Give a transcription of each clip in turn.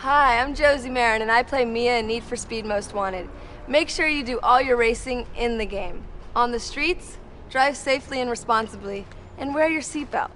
Hi, I'm Josie Marin, and I play Mia in Need for Speed Most Wanted. Make sure you do all your racing in the game. On the streets, drive safely and responsibly, and wear your seatbelt.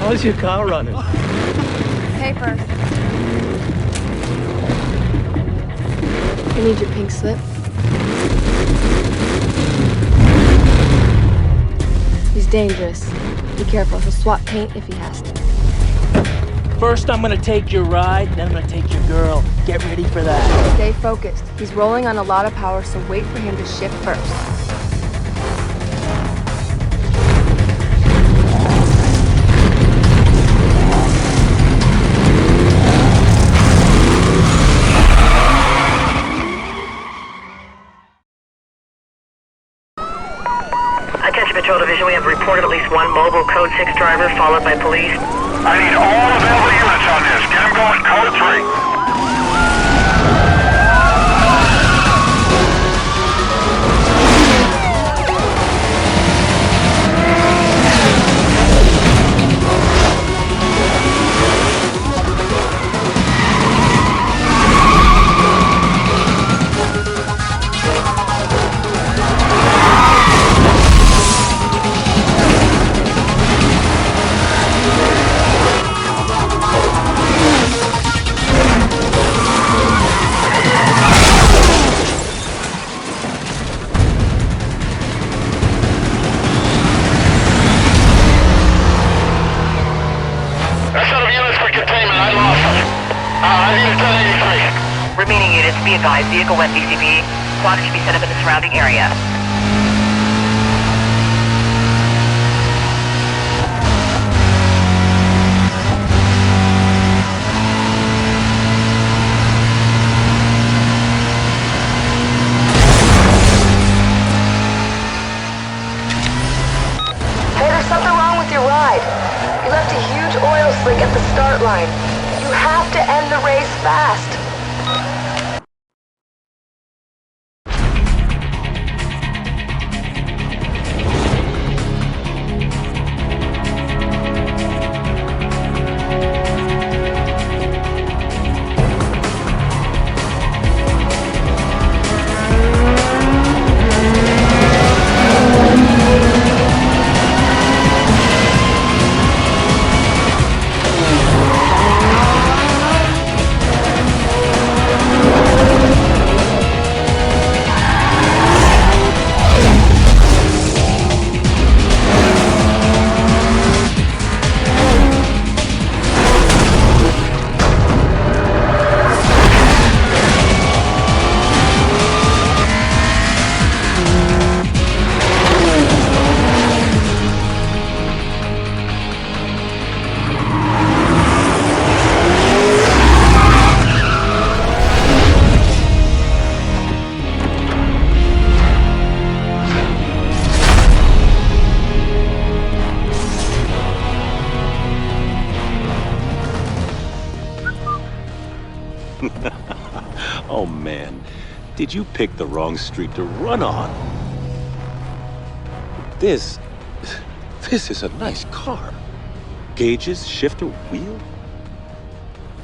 How's your car running? Paper. I need your pink slip. He's dangerous. Be careful, he'll swap paint if he has to. First I'm gonna take your ride, then I'm gonna take your girl. Get ready for that. Stay focused. He's rolling on a lot of power, so wait for him to shift first. Attention Patrol Division, we have reported at least one mobile Code 6 driver followed by police. I need all available units on this. Get them going, Code 3. Remaining units, be advised, vehicle west DCB. Squad should be set up in the surrounding area. Hey, there's something wrong with your ride. You left a huge oil slick at the start line. You have to end the race fast. Oh, man. Did you pick the wrong street to run on? This is a nice car. Gauges, shifter, wheel?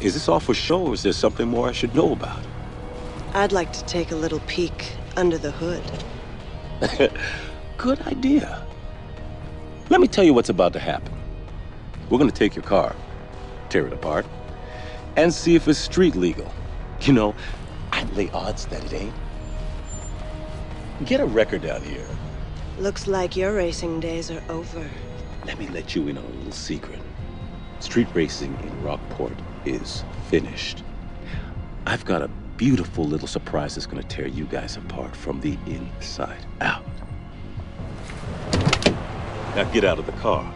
Is this all for show, or is there something more I should know about? I'd like to take a little peek under the hood. Good idea. Let me tell you what's about to happen. We're gonna take your car, tear it apart, and see if it's street legal. You know, I'd lay odds that it ain't. Get a record down here. Looks like your racing days are over. Let me let you in on a little secret. Street racing in Rockport is finished. I've got a beautiful little surprise that's gonna tear you guys apart from the inside out. Now get out of the car.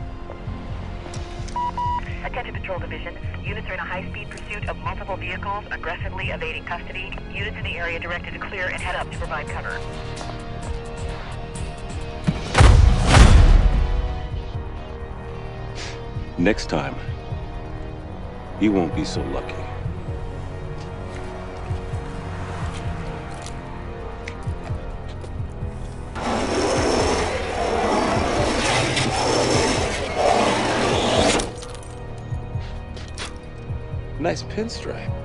Attention Patrol Division. Units are in a high-speed pursuit of multiple vehicles, aggressively evading custody. Units in the area directed to clear and head up to provide cover. Next time, you won't be so lucky. Nice pinstripe.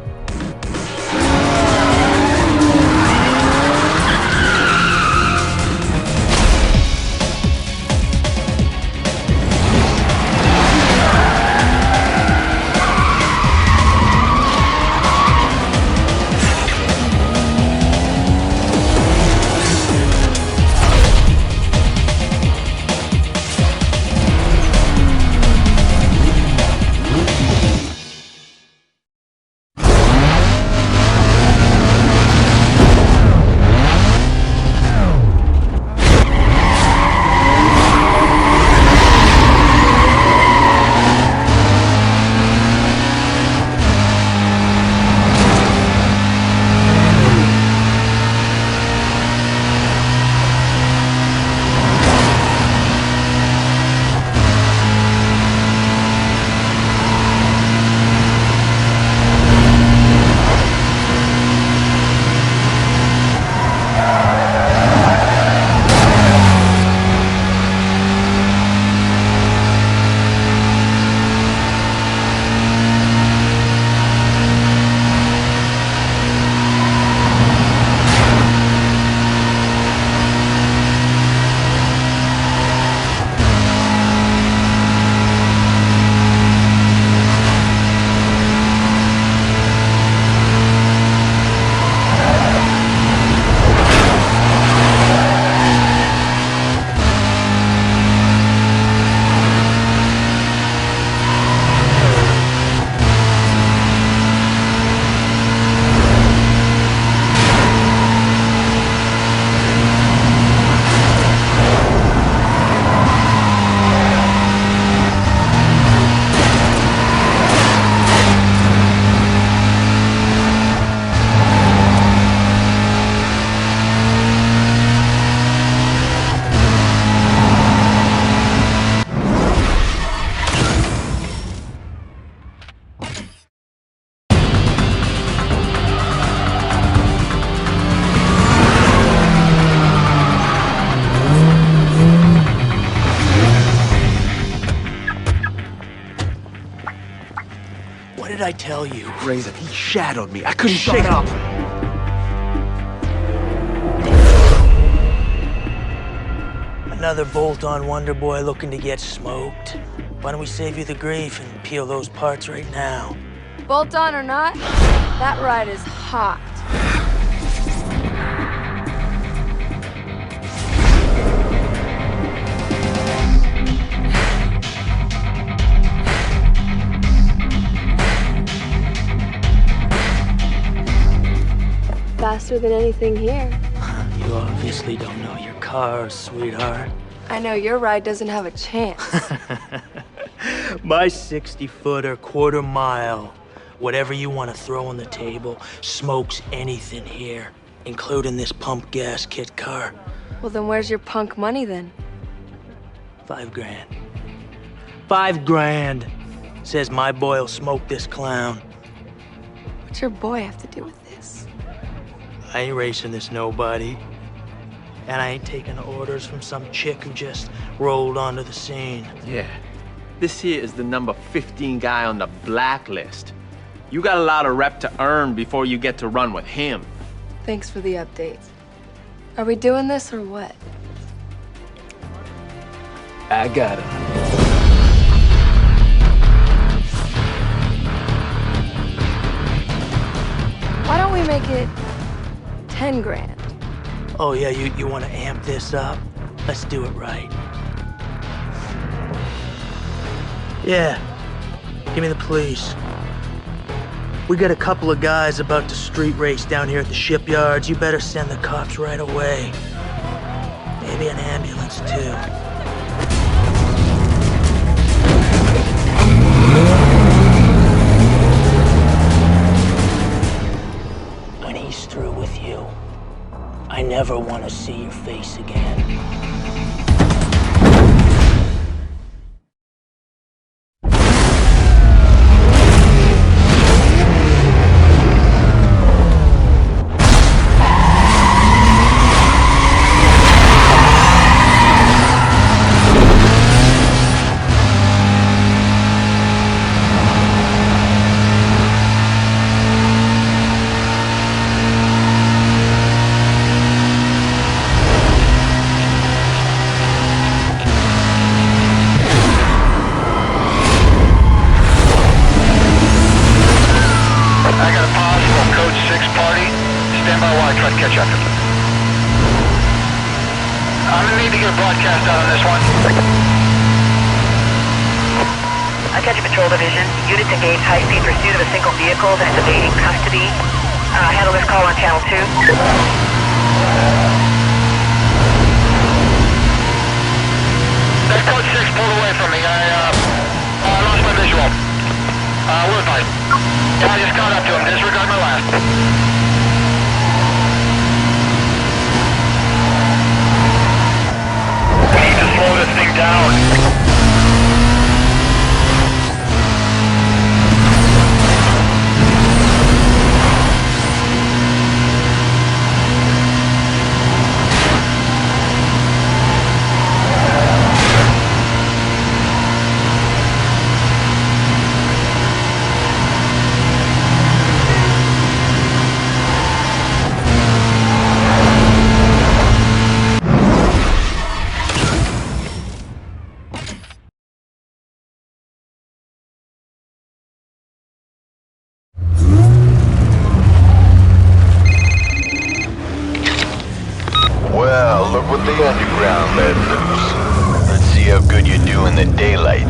What did I tell you? Razor, he shadowed me. I couldn't shake up. him. Another bolt-on wonder boy looking to get smoked. Why don't we save you the grief and peel those parts right now? Bolt on or not, that ride is hot. Faster than anything here. You obviously don't know your cars, sweetheart. I know your ride doesn't have a chance. My 60-footer, quarter mile, whatever you want to throw on the table, smokes anything here, including this pump gas kit car. Well, then where's your punk money then? $5 grand. $5 grand. Says my boy'll smoke this clown. What's your boy have to do with this? I ain't racing this nobody. And I ain't taking orders from some chick who just rolled onto the scene. Yeah. This here is the number 15 guy on the Blacklist. You got a lot of rep to earn before you get to run with him. Thanks for the update. Are we doing this or what? I got him. Why don't we make it 10 grand? Oh yeah, you want to amp this up? Let's do it right. Yeah, give me the police. We got a couple of guys about to street race down here at the shipyards. You better send the cops right away. Maybe an ambulance too. When he's through with you, I never want to see your face again. Catch up. I'm gonna need to get a broadcast out on this one. Attention Patrol Division. Units engaged high-speed pursuit of a single vehicle that is evading custody. Handle this call on Channel 2. That code 6 pulled away from me. I lost my visual. We're fine. Yeah, I just caught up to him. Disregard my last. We need to slow this thing down. Well, look what the underground let loose. Let's see how good you do in the daylight.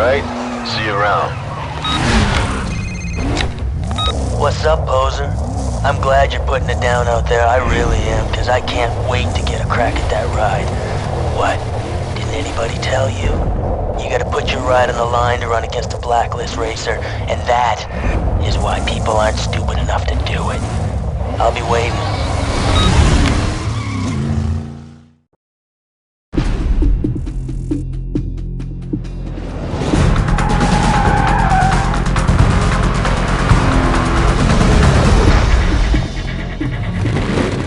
alright? See you around. What's up, poser? I'm glad you're putting it down out there. I really am, because I can't wait to get a crack at that ride. What? Didn't anybody tell you? You gotta put your ride on the line to run against a Blacklist racer, and that is why people aren't stupid enough to do it. I'll be waiting.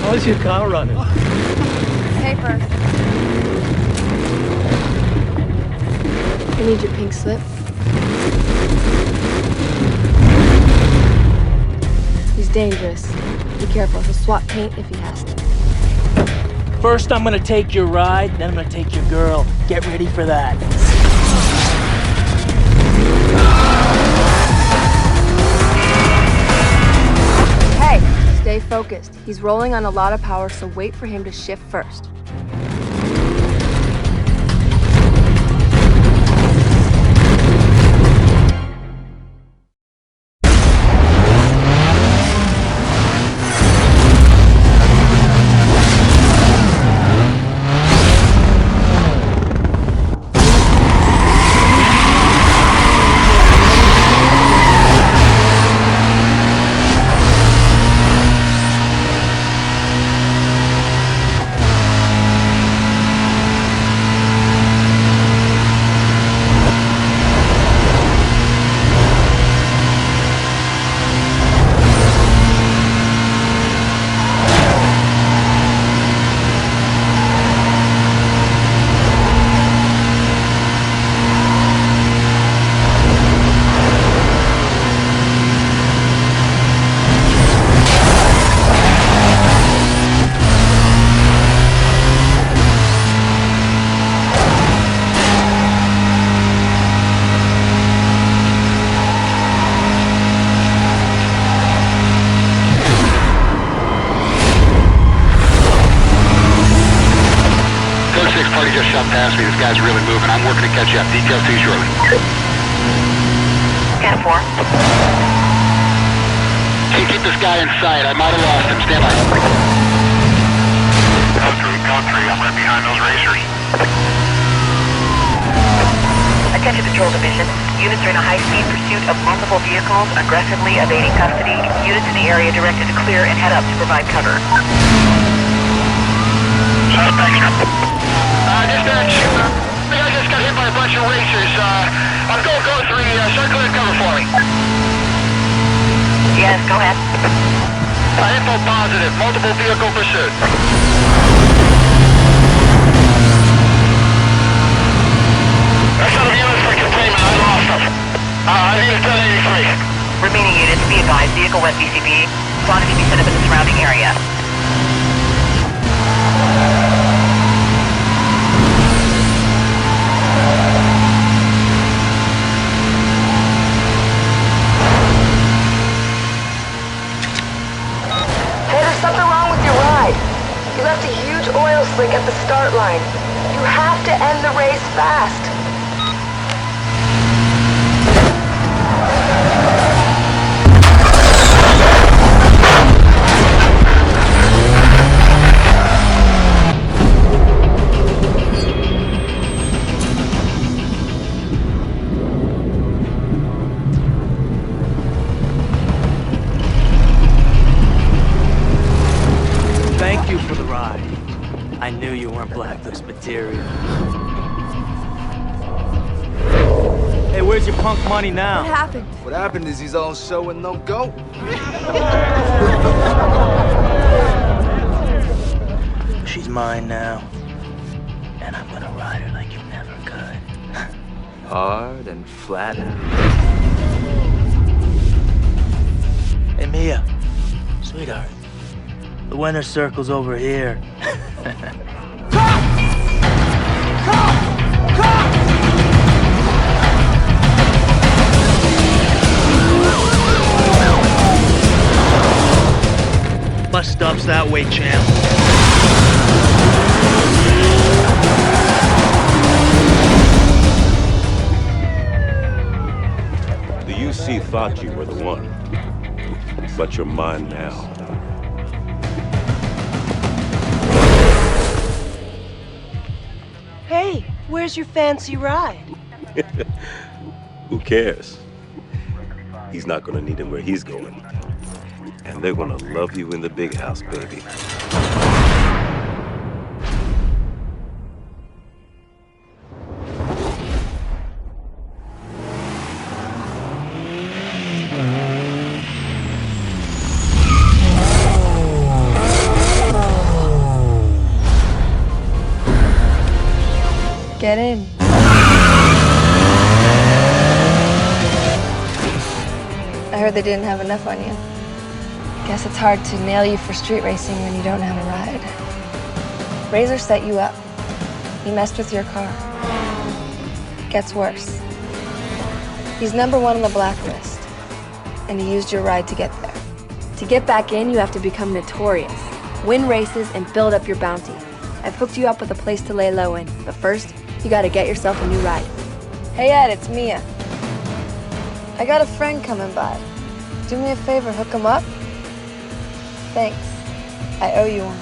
How's your car running? Pay first. I need your pink slip. He's dangerous. Be careful, he'll swap paint if he has to. First, I'm gonna take your ride, then I'm gonna take your girl. Get ready for that. Hey, stay focused. He's rolling on a lot of power, so wait for him to shift first. Party just shot past me. This guy's really moving. I'm working to catch up. Details to you shortly. Scan 4. Hey, keep this guy in sight. I might have lost him. Stand by. Code 3. I'm right behind those racers. Attention Patrol Division. Units are in a high-speed pursuit of multiple vehicles, aggressively evading custody. Units in the area directed to clear and head up to provide cover. Suspects. Dispatch. I just got hit by a bunch of racers. I'm going Code 3. Start clearing cover for me. Yes, go ahead. Info positive. Multiple vehicle pursuit. That's not a unit for containment. I lost them. I need a 1083. Remaining units, be advised, vehicle went BCB. Quantity be set up in the surrounding area. You left a huge oil slick at the start line. You have to end the race fast. Thank you for the ride. I knew you weren't Blacklist material. Hey, where's your punk money now? What happened? What happened is he's all show and no go. She's mine now. And I'm gonna ride her like you never could. Hard and flat out. Hey, Mia. Sweetheart. The winner's circle's over here. Bus stop's that way, champ. OC thought you were the one, but you're mine now. Hey, where's your fancy ride? Who cares? He's not gonna need him where he's going. And they're gonna love you in the big house, baby. Get in. I heard they didn't have enough on you. Guess it's hard to nail you for street racing when you don't have a ride. Razor set you up. He messed with your car. Gets worse. He's #1 on the Blacklist, and he used your ride to get there. To get back in, you have to become notorious, win races, and build up your bounty. I've hooked you up with a place to lay low in, but first, you gotta get yourself a new ride. Hey Ed, it's Mia. I got a friend coming by. Do me a favor, hook him up? Thanks. I owe you one.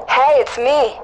Hey, it's me.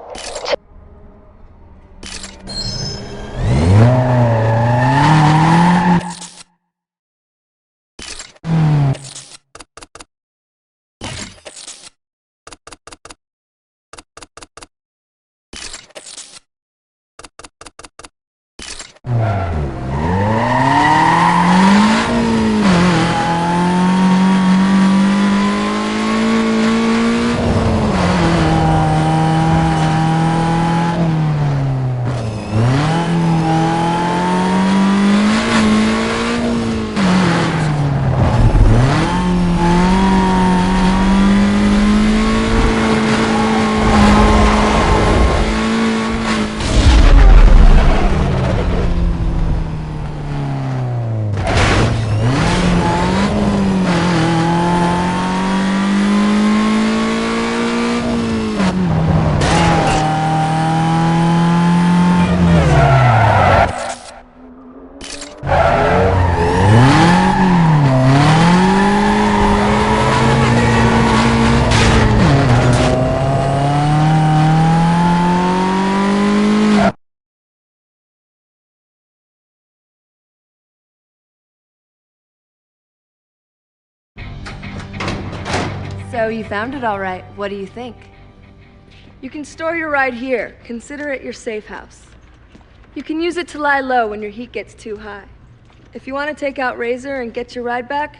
So you found it all right. What do you think? You can store your ride here. Consider it your safe house. You can use it to lie low when your heat gets too high. If you want to take out Razor and get your ride back,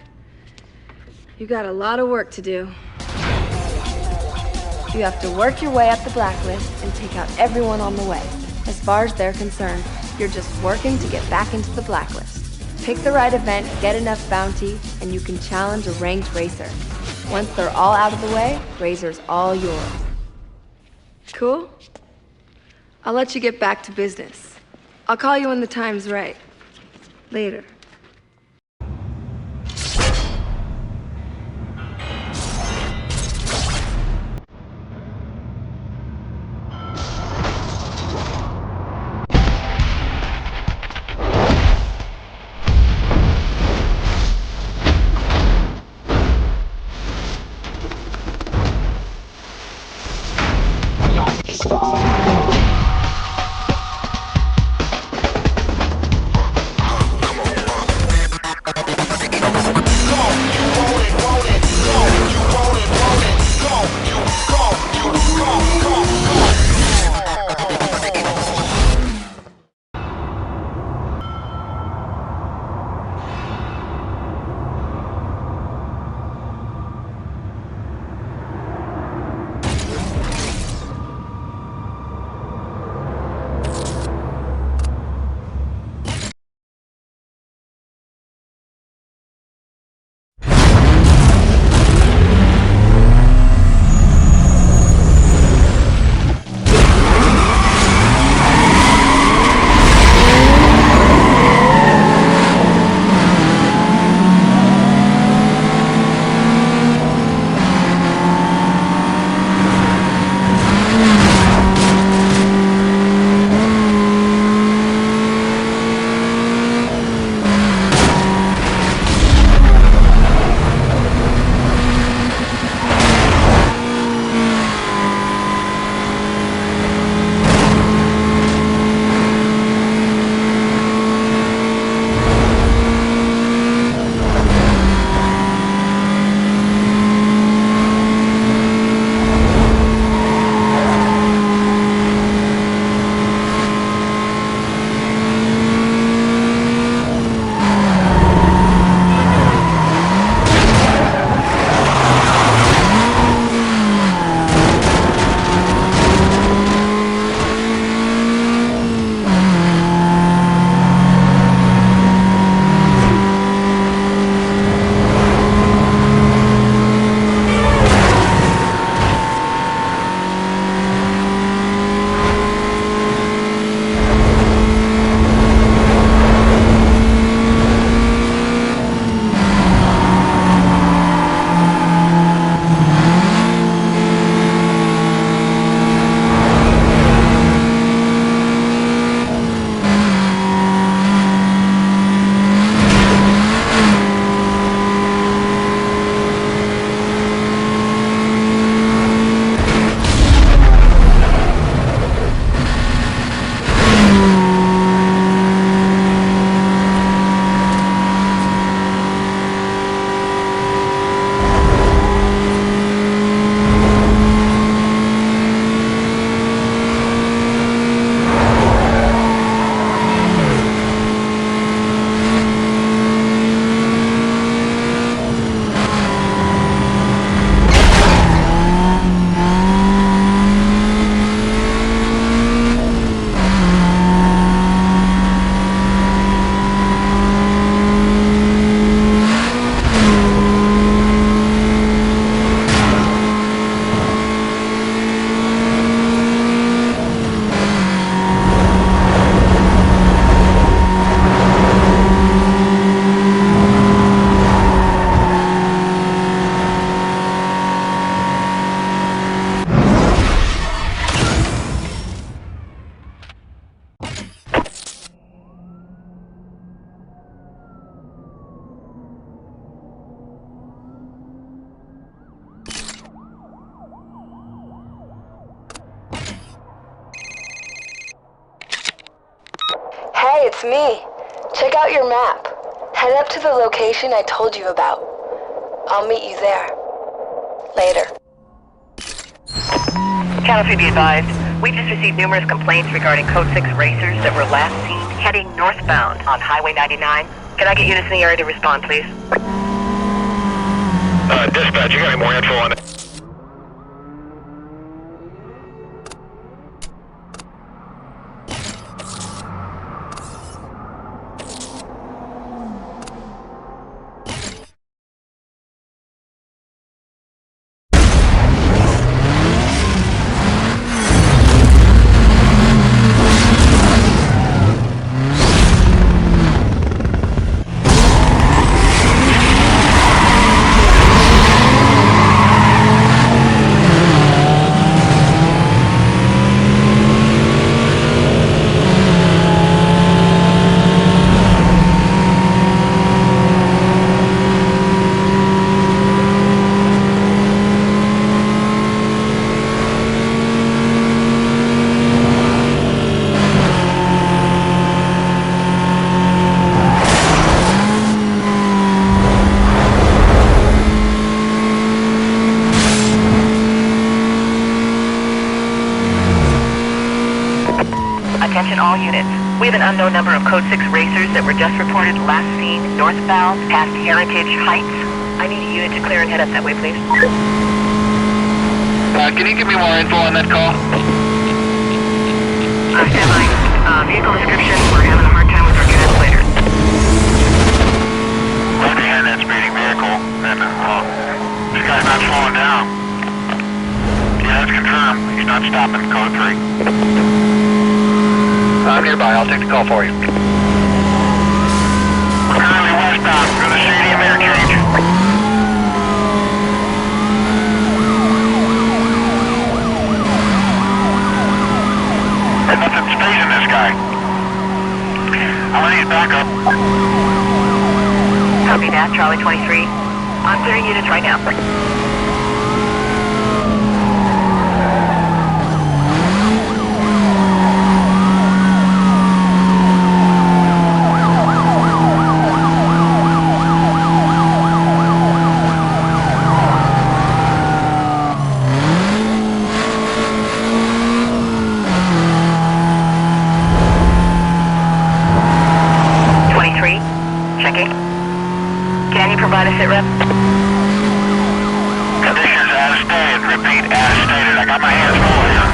you got a lot of work to do. You have to work your way up the Blacklist and take out everyone on the way. As far as they're concerned, you're just working to get back into the Blacklist. Pick the right event, get enough bounty, and you can challenge a ranked racer. Once they're all out of the way, Razor's all yours. Cool? I'll let you get back to business. I'll call you when the time's right. Later. It's me. Check out your map. Head up to the location I told you about. I'll meet you there. Later. Channel 3 be advised. We just received numerous complaints regarding Code 6 racers that were last seen heading northbound on Highway 99. Can I get units in the area to respond, please? Dispatch, you got any more info on it? Attention all units. We have an unknown number of Code 6 racers that were just reported last seen northbound past Heritage Heights. I need a unit to clear and head up that way, please. Can you give me more info on that call? Stand by. Vehicle description. We're having a hard time with our translator. Left behind that speeding vehicle, and this guy's not slowing down. Yeah, that's confirmed. He's not stopping. Code 3. I'm nearby. I'll take the call for you. We're currently westbound through the stadium interchange. There's nothing spacing this guy. I'm gonna need backup. Copy that, Charlie 23. I'm clearing units right now. 23, checking. Can you provide a sit rep? Conditions as stated. Repeat, as stated. I got my hands full here.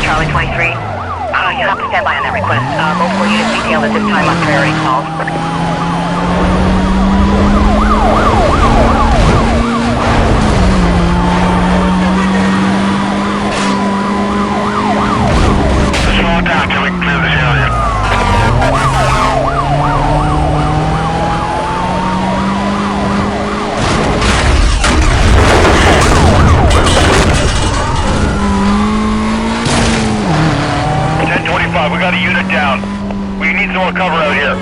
Charlie 23. You have to stand by on that request. Multiple units detailed at this time on priority calls. Slow it down till we can clear this area. 1025, we got a unit down. We need some more cover out here.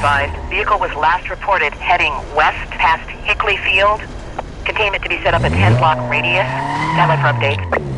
advised, vehicle was last reported heading west past Hickley Field. Containment to be set up at 10-block radius. Stand by for updates.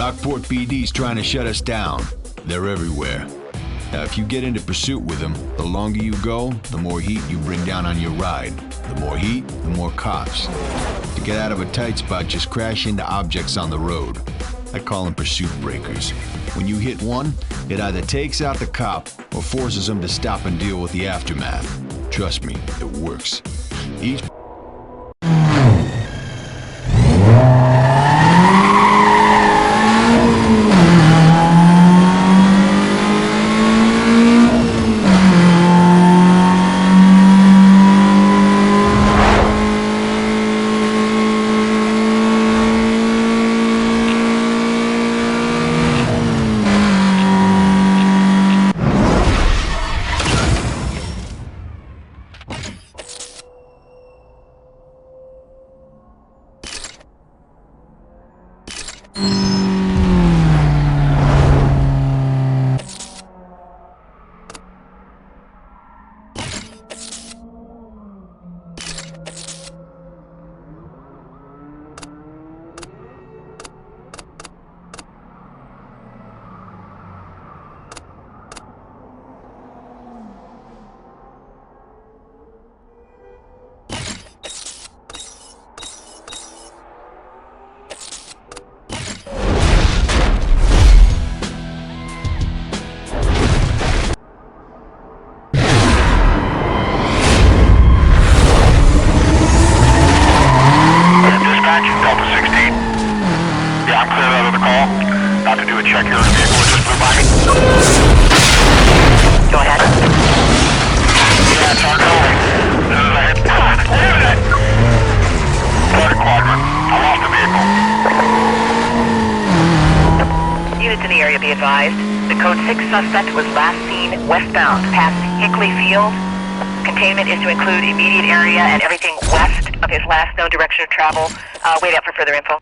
Rockport PD's trying to shut us down. They're everywhere. Now, if you get into pursuit with them, the longer you go, the more heat you bring down on your ride. The more heat, the more cops. To get out of a tight spot, just crash into objects on the road. I call them pursuit breakers. When you hit one, it either takes out the cop or forces him to stop and deal with the aftermath. Trust me, it works. Each Code 6 suspect was last seen westbound past Hickley Field. Containment is to include immediate area and everything west of his last known direction of travel. Wait out for further info.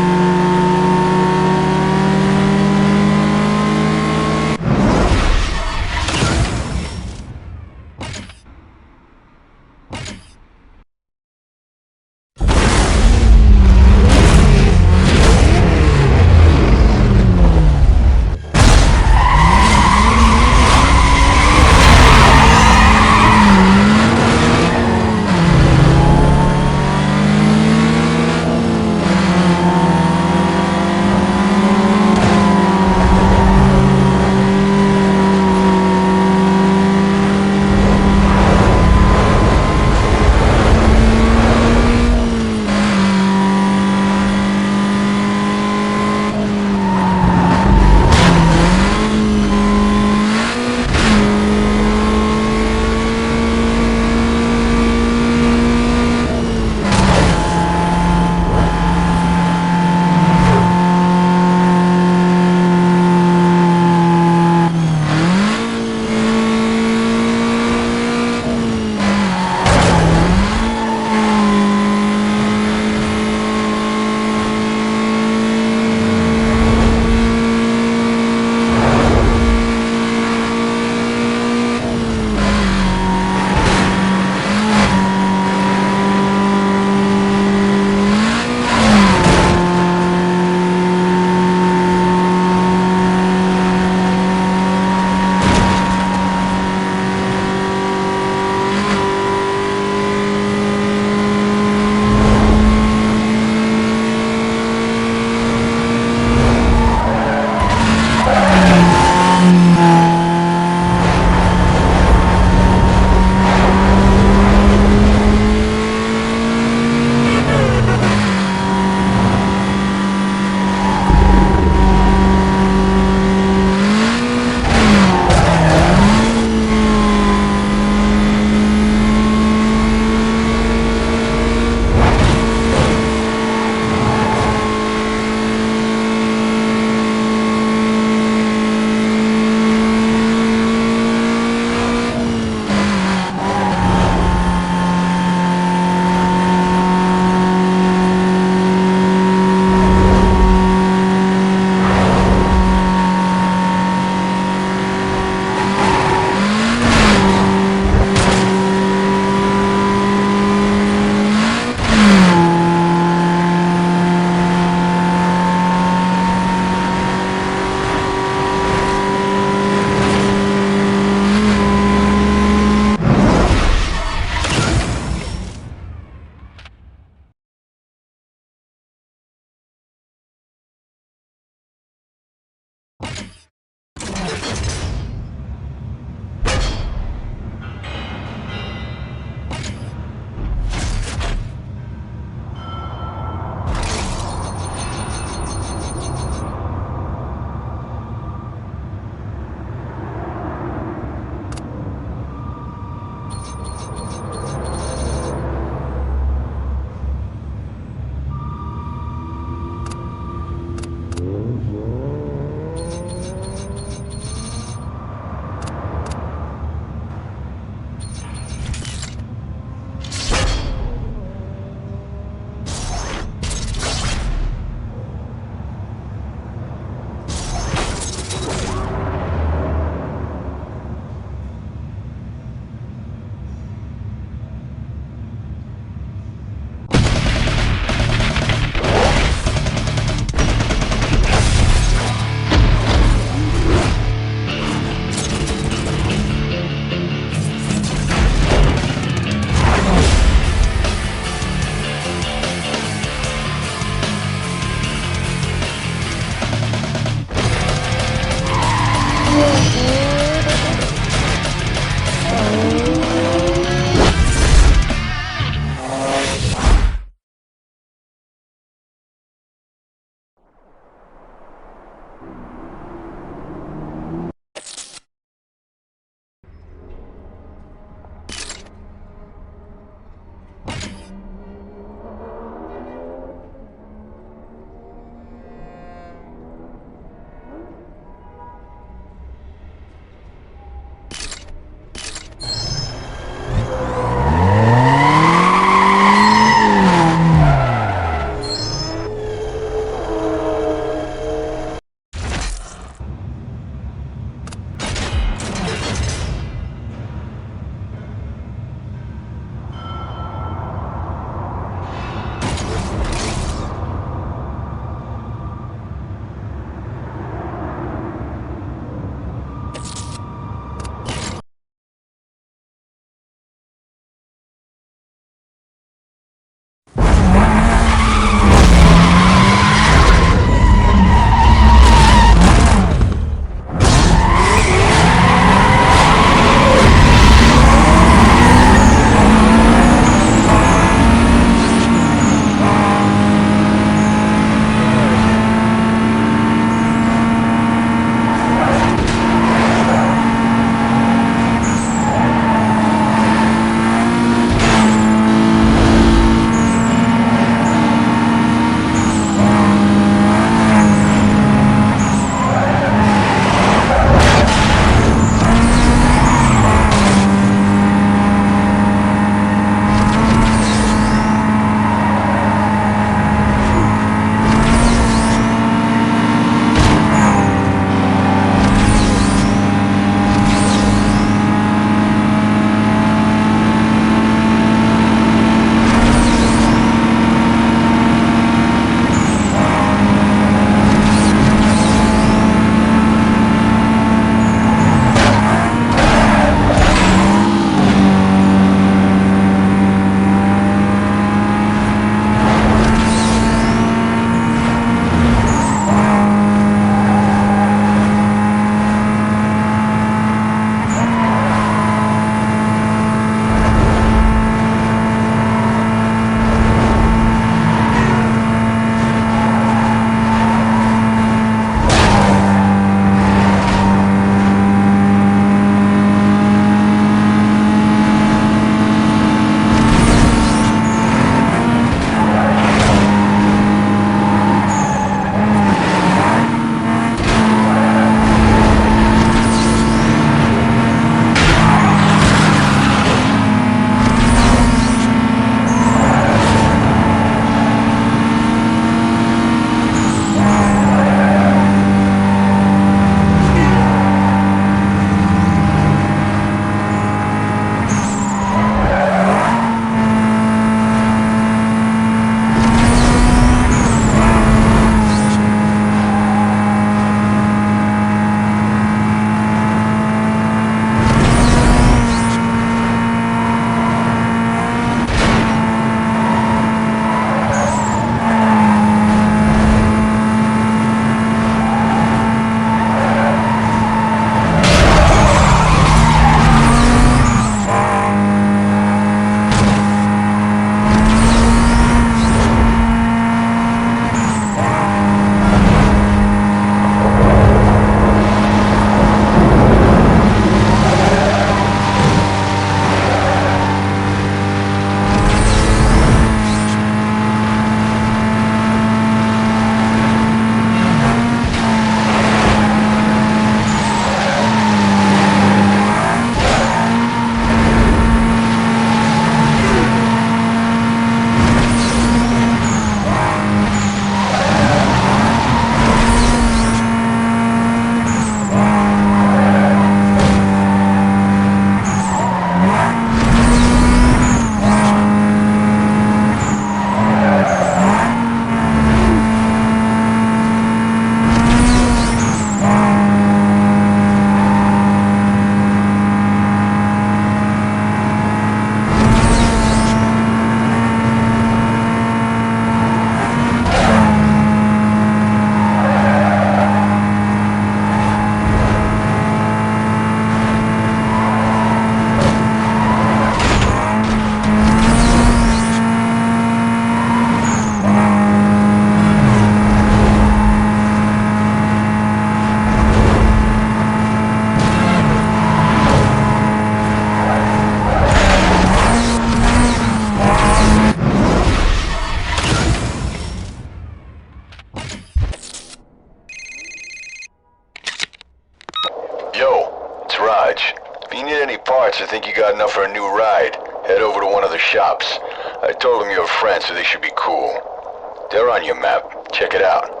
Yo, it's Raj. If you need any parts or think you got enough for a new ride, head over to one of the shops. I told them you're a friend, so they should be cool. They're on your map. Check it out.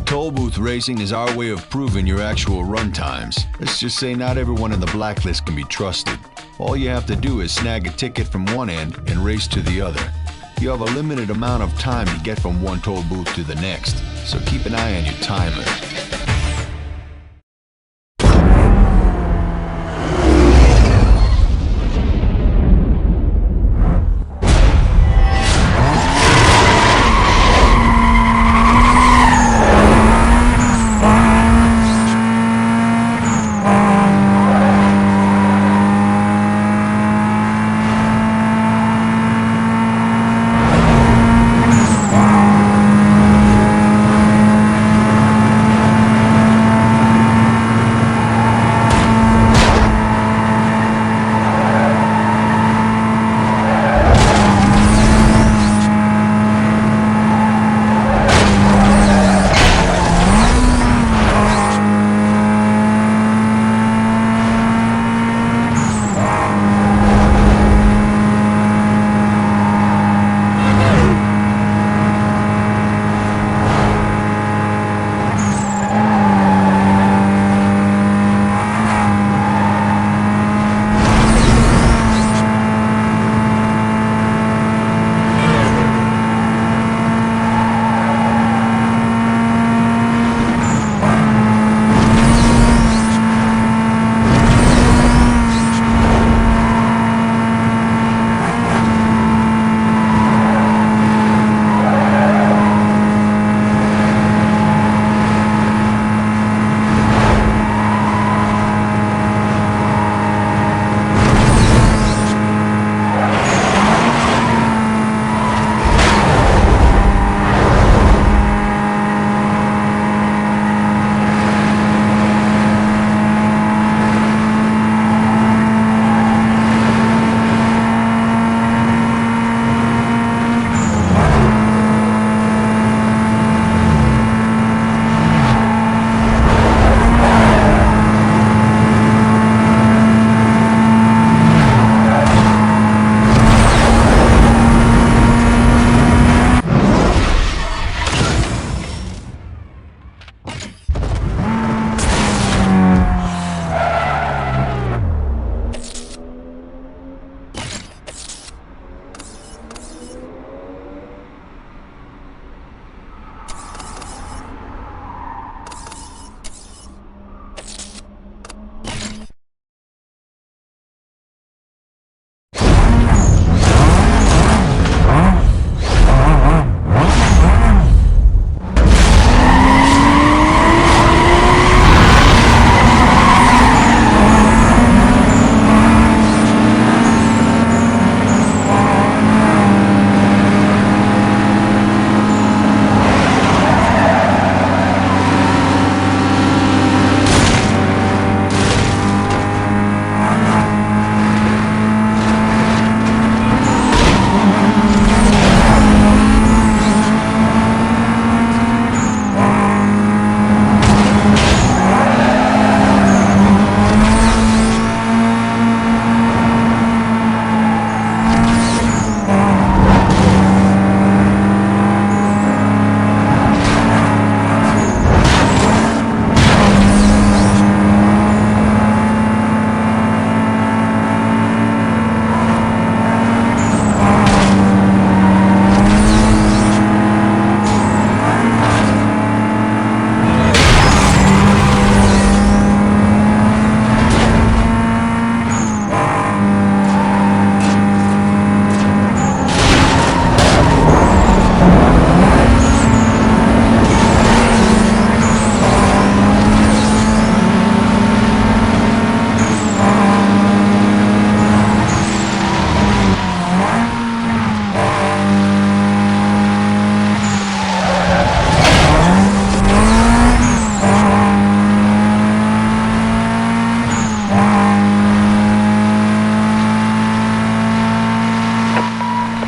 Toll booth racing is our way of proving your actual run times. Let's just say not everyone in the Blacklist can be trusted. All you have to do is snag a ticket from one end and race to the other. You have a limited amount of time to get from one toll booth to the next, so keep an eye on your timer.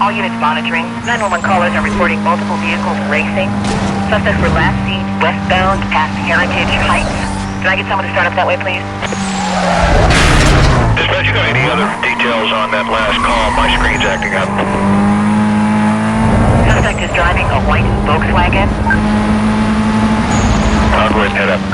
All units monitoring. 911 callers are reporting multiple vehicles racing. Suspects were last seen westbound past Heritage Heights. Can I get someone to start up that way, please? Dispatch, you got any other details on that last call? My screen's acting up. Suspect is driving a white Volkswagen. I'll go ahead and head up.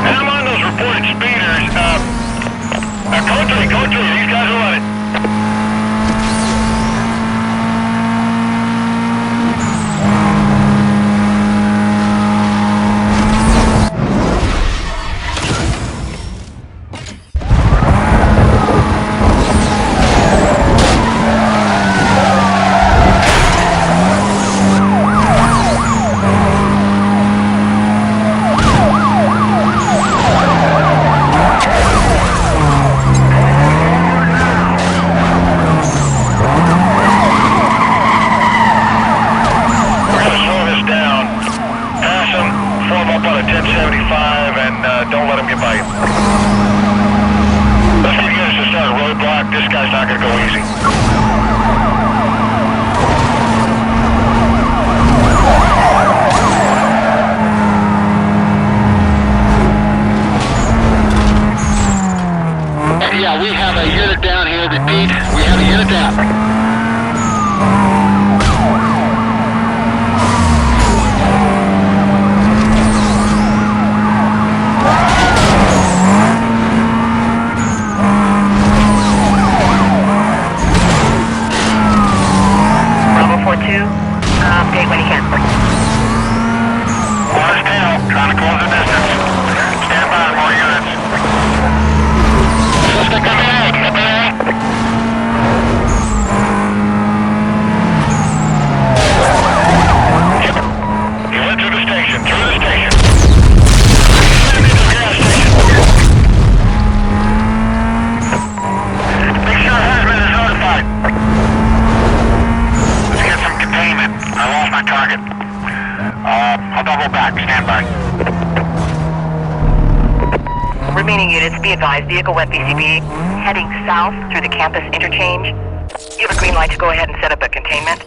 And I'm on those reported speeders. Code 3, these guys are running. Don't let him get by you. Let's see if you guys to start a roadblock. This guy's not going to go easy. Yeah, we have a unit down here. Repeat, we have a unit down. Update when you can. Water's tail, trying to close the distance. Stand by, more units. Suspect coming in, He went through the station, Slammed into the gas station. Make sure hazmat is notified. I lost my target. I'll double back. Stand by. Remaining units, be advised, vehicle went BCB, heading south through the campus interchange. You have a green light to go ahead and set up a containment.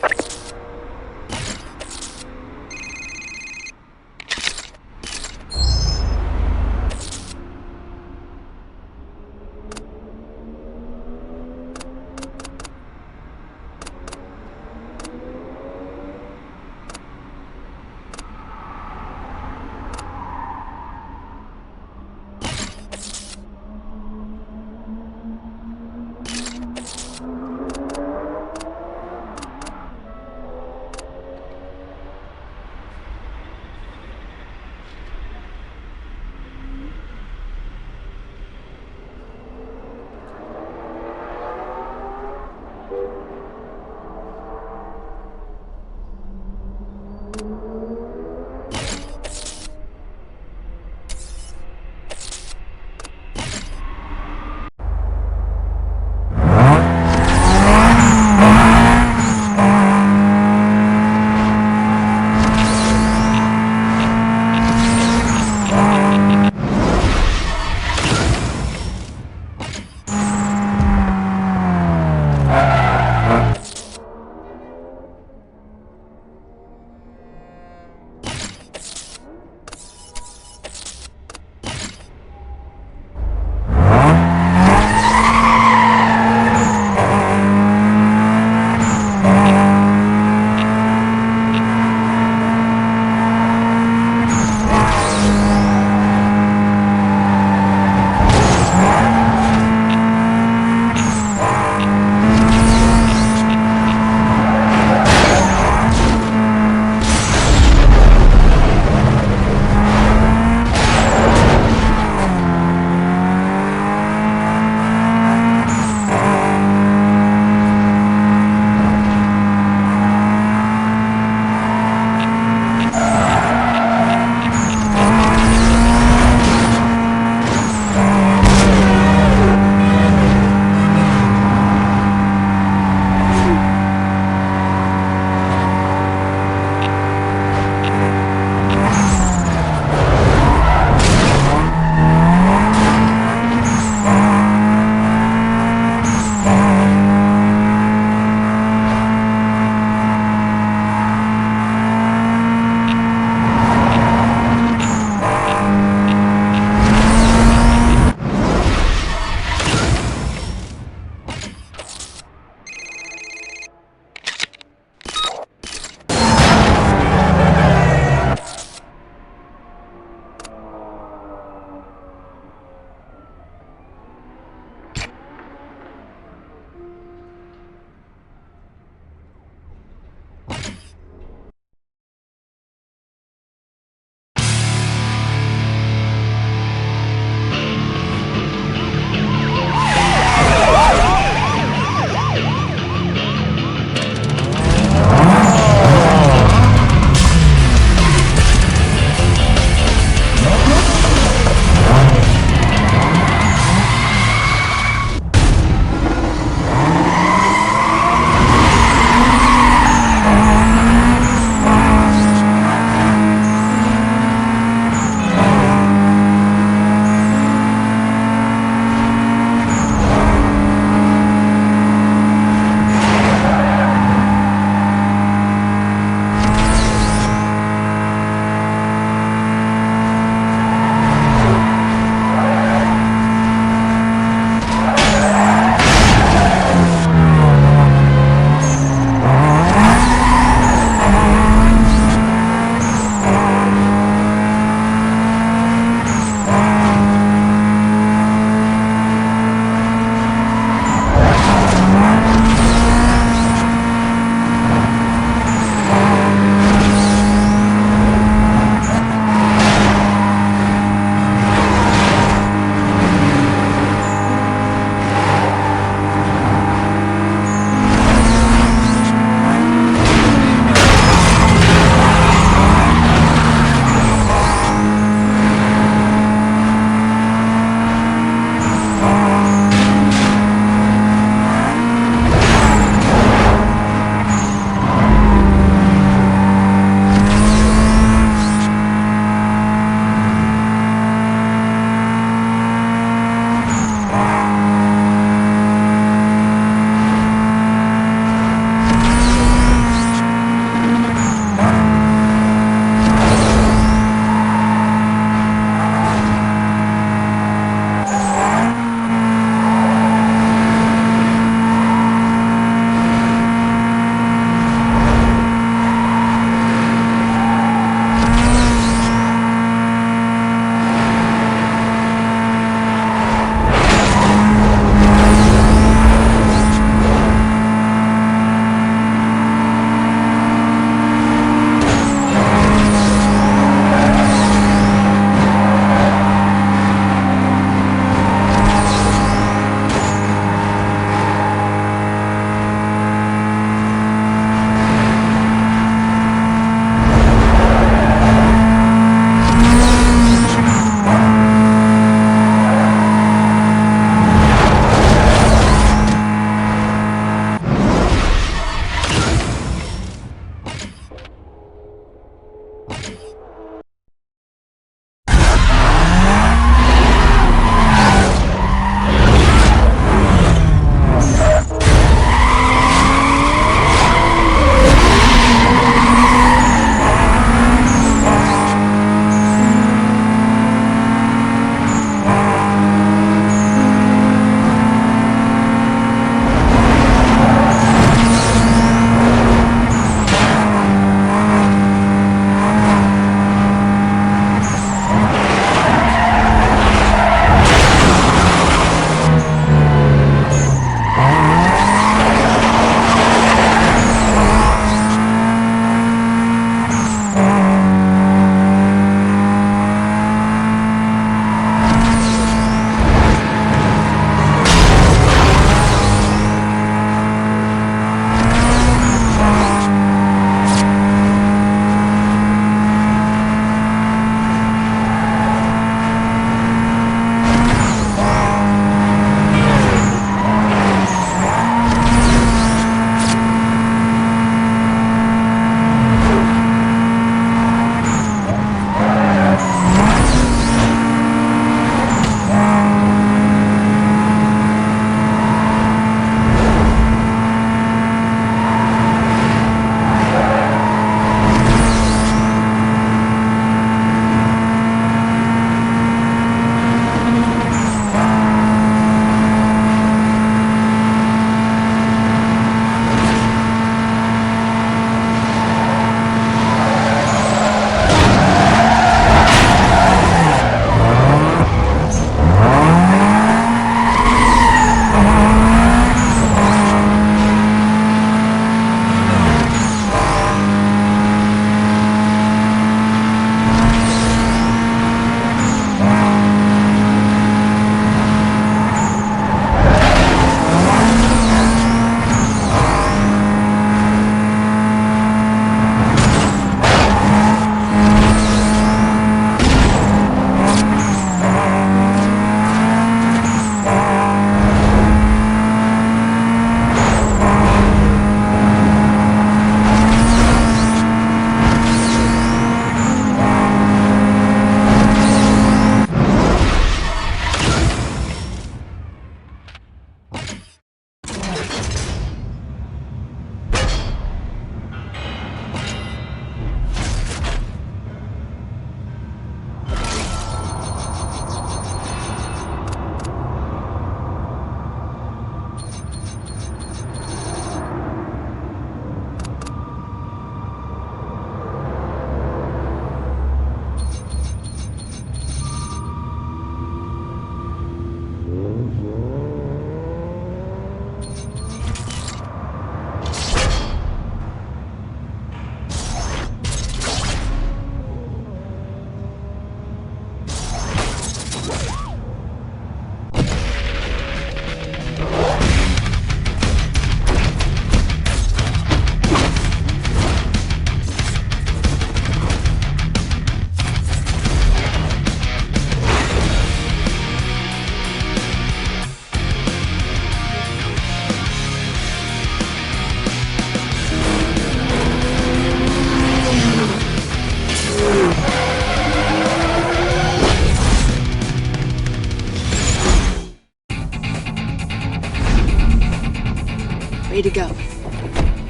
Way to go.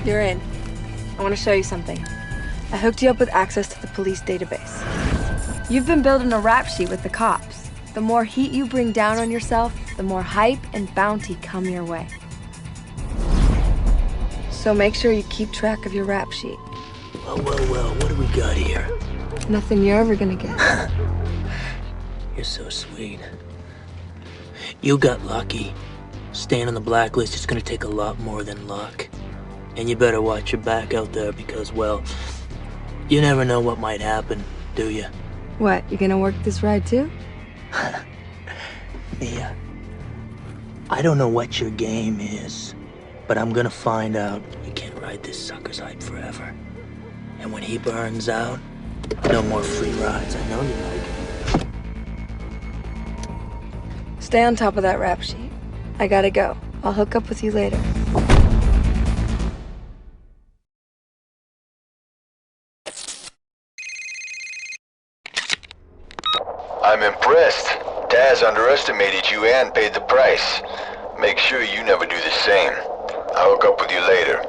You're in. I want to show you something. I hooked you up with access to the police database. You've been building a rap sheet with the cops. The more heat you bring down on yourself, the more hype and bounty come your way. So make sure you keep track of your rap sheet. Well, what do we got here? Nothing you're ever gonna get. You're so sweet. You got lucky. Staying on the blacklist is gonna take a lot more than luck. And you better watch your back out there because, well, you never know what might happen, do you? What, you gonna work this ride too? Mia, I don't know what your game is, but I'm gonna find out. You can't ride this sucker's hype forever. And when he burns out, no more free rides. I know you like it. Stay on top of that rap sheet. I gotta go. I'll hook up with you later. I'm impressed. Taz underestimated you and paid the price. Make sure you never do the same. I'll hook up with you later.